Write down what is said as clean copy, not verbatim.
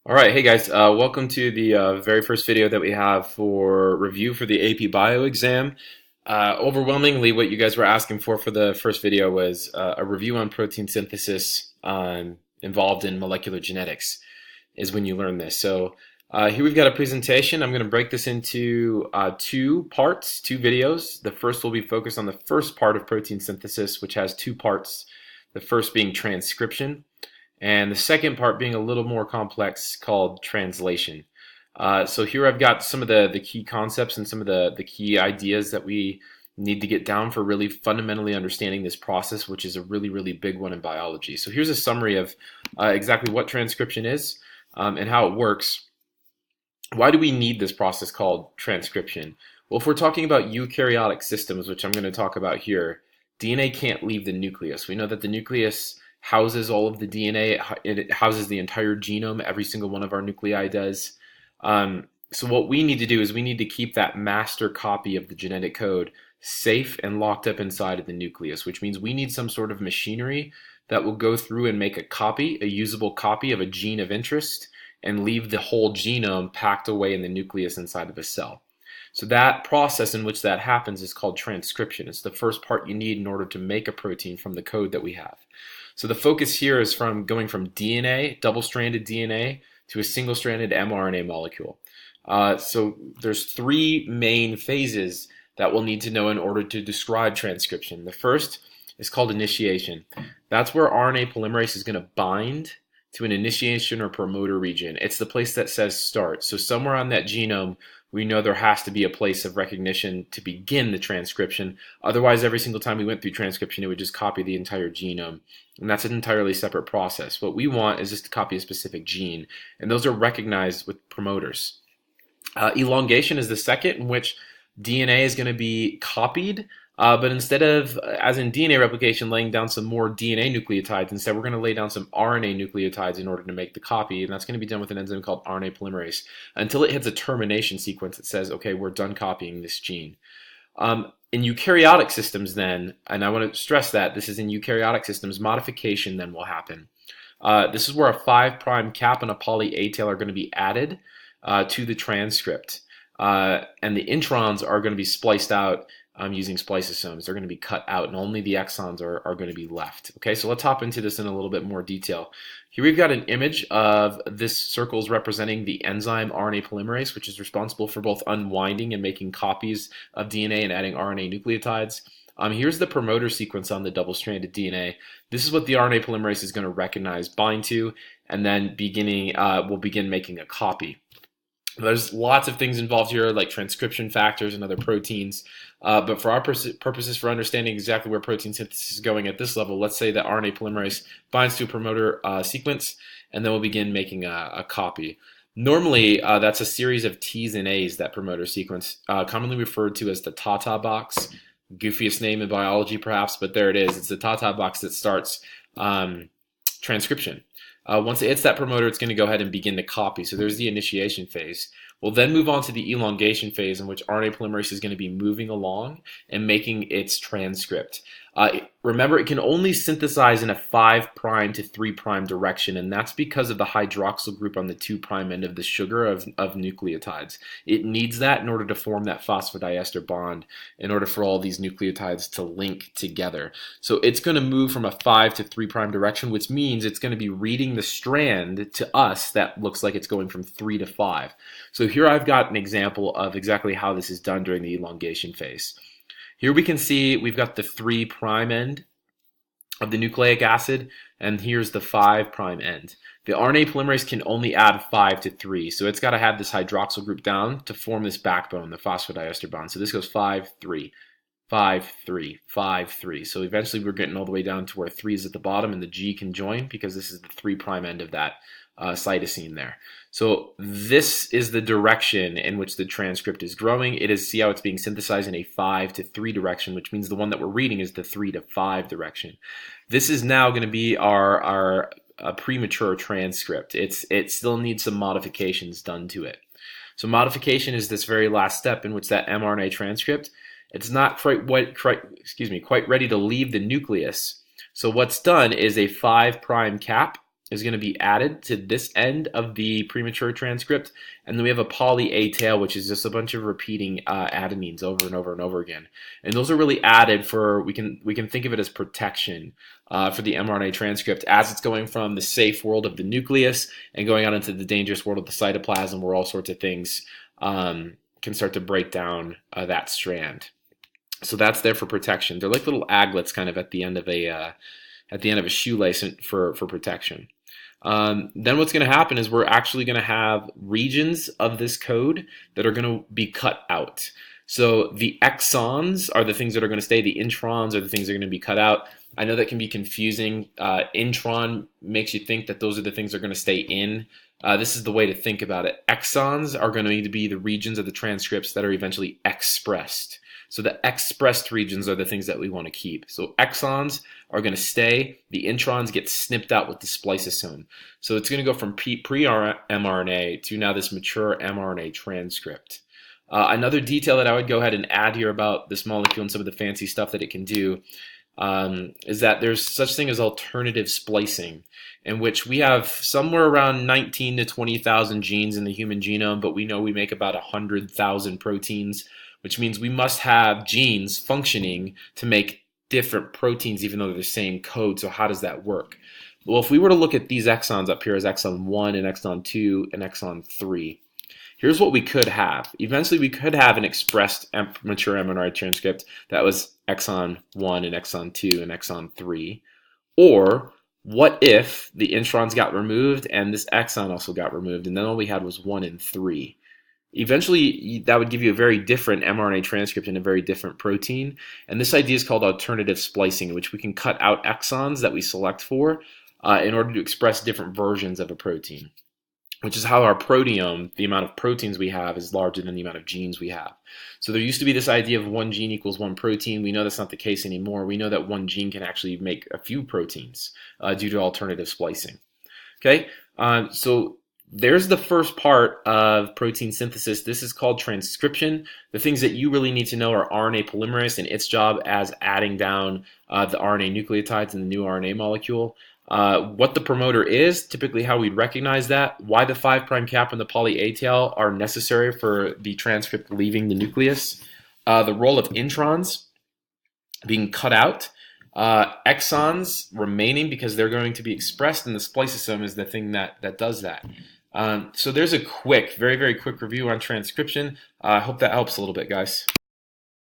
All right, hey guys, welcome to the very first video that we have for review for the AP Bio exam. Overwhelmingly, what you guys were asking for the first video was a review on protein synthesis involved in molecular genetics is when you learn this. So here we've got a presentation. I'm going to break this into two parts, two videos. The first will be focused on the first part of protein synthesis, which has two parts. The first being transcription, and the second part being a little more complex called translation. So here I've got some of the key concepts and some of the key ideas that we need to get down for really fundamentally understanding this process, which is a really big one in biology. So here's a summary of exactly what transcription is and how it works. Why do we need this process called transcription? Well, if we're talking about eukaryotic systems, which I'm going to talk about here, DNA can't leave the nucleus. We know that the nucleus houses all of the DNA. It houses the entire genome. Every single one of our nuclei does. So what we need to do is we need to keep that master copy of the genetic code safe and locked up inside of the nucleus, which means we need some sort of machinery that will go through and make a copy, a usable copy of a gene of interest, and leave the whole genome packed away in the nucleus inside of a cell. So that process in which that happens is called transcription. It's the first part you need in order to make a protein from the code that we have. So the focus here is from going from DNA, double-stranded DNA, to a single-stranded mRNA molecule. So there's three main phases that we'll need to know in order to describe transcription. The first is called initiation. That's where RNA polymerase is going to bind to an initiation or promoter region. It's the place that says start. So somewhere on that genome, we know there has to be a place of recognition to begin the transcription. Otherwise, every single time we went through transcription, it would just copy the entire genome. And that's an entirely separate process. What we want is just to copy a specific gene. And those are recognized with promoters. Elongation is the second, in which DNA is going to be copied. But instead of, as in DNA replication, laying down some more DNA nucleotides, instead we're going to lay down some RNA nucleotides in order to make the copy, and that's going to be done with an enzyme called RNA polymerase until it hits a termination sequence that says, okay, we're done copying this gene. In eukaryotic systems then, and I want to stress that this is in eukaryotic systems, modification then will happen. This is where a 5' cap and a poly-A-tail are going to be added to the transcript. And the introns are going to be spliced out using spliceosomes. They're going to be cut out, and only the exons are going to be left. Okay, so let's hop into this in a little bit more detail. Here we've got an image of this circles representing the enzyme RNA polymerase, which is responsible for both unwinding and making copies of DNA and adding RNA nucleotides. Here's the promoter sequence on the double-stranded DNA. This is what the RNA polymerase is going to recognize, bind to, and then will begin making a copy. There's lots of things involved here, like transcription factors and other proteins. But for our purposes, for understanding exactly where protein synthesis is going at this level, let's say that RNA polymerase binds to a promoter sequence, and then we'll begin making a copy. Normally, that's a series of T's and A's, that promoter sequence, commonly referred to as the Tata box. Goofiest name in biology, perhaps, but there it is. It's the Tata box that starts transcription. Once it hits that promoter, it's going to go ahead and begin to copy. So there's the initiation phase. We'll then move on to the elongation phase, in which RNA polymerase is going to be moving along and making its transcript. Remember, it can only synthesize in a 5' to 3' direction, and that's because of the hydroxyl group on the 2' end of the sugar of nucleotides. It needs that in order to form that phosphodiester bond, in order for all these nucleotides to link together. So it's going to move from a 5' to 3' direction, which means it's going to be reading the strand to us that looks like it's going from 3 to 5. So here I've got an example of exactly how this is done during the elongation phase. Here we can see we've got the 3' end of the nucleic acid, and here's the 5' end. The RNA polymerase can only add 5 to 3, so it's got to have this hydroxyl group down to form this backbone, the phosphodiester bond. So this goes 5, 3, 5, 3, 5, 3. So eventually we're getting all the way down to where 3 is at the bottom, and the G can join because this is the 3' end of that cytosine there. So this is the direction in which the transcript is growing. See how it's being synthesized in a 5 to 3 direction, which means the one that we're reading is the 3 to 5 direction. This is now going to be our premature transcript. It still needs some modifications done to it. So modification is this very last step in which that mRNA transcript, it's not quite ready to leave the nucleus. So what's done is a 5' cap is going to be added to this end of the premature transcript, and then we have a poly-A-tail, which is just a bunch of repeating adenines over and over and over again. And those are really added for, we can think of it as protection for the mRNA transcript as it's going from the safe world of the nucleus and going out into the dangerous world of the cytoplasm, where all sorts of things can start to break down that strand. So that's there for protection. They're like little aglets kind of at the end of a shoelace for protection. Then what's going to happen is we're actually going to have regions of this code that are going to be cut out. So the exons are the things that are going to stay. The introns are the things that are going to be cut out. I know that can be confusing. Intron makes you think that those are the things that are going to stay in. This is the way to think about it. Exons are going to need to be the regions of the transcripts that are eventually expressed. So the expressed regions are the things that we want to keep. So exons are going to stay. The introns get snipped out with the spliceosome. So it's going to go from pre-mRNA to now this mature mRNA transcript. Another detail that I would go ahead and add here about this molecule and some of the fancy stuff that it can do is that there's such thing as alternative splicing, in which we have somewhere around 19 to 20,000 genes in the human genome, but we know we make about 100,000 proteins, which means we must have genes functioning to make different proteins even though they're the same code. So how does that work? Well, if we were to look at these exons up here as exon 1 and exon 2 and exon 3, here's what we could have. Eventually we could have an expressed mature mRNA transcript that was exon 1 and exon 2 and exon 3. Or what if the introns got removed and this exon also got removed, and then all we had was 1 and 3? Eventually, that would give you a very different mRNA transcript and a very different protein. And this idea is called alternative splicing, in which we can cut out exons that we select for in order to express different versions of a protein, which is how our proteome, the amount of proteins we have, is larger than the amount of genes we have. So there used to be this idea of one gene equals one protein. We know that's not the case anymore. We know that one gene can actually make a few proteins due to alternative splicing. Okay, so there's the first part of protein synthesis. This is called transcription. The things that you really need to know are RNA polymerase and its job as adding down the RNA nucleotides in the new RNA molecule. What the promoter is, typically how we'd recognize that, why the 5' cap and the poly-A-tail are necessary for the transcript leaving the nucleus, the role of introns being cut out, exons remaining because they're going to be expressed, and the spliceosome is the thing that does that. So there's a quick, very, very quick review on transcription. I hope that helps a little bit, guys.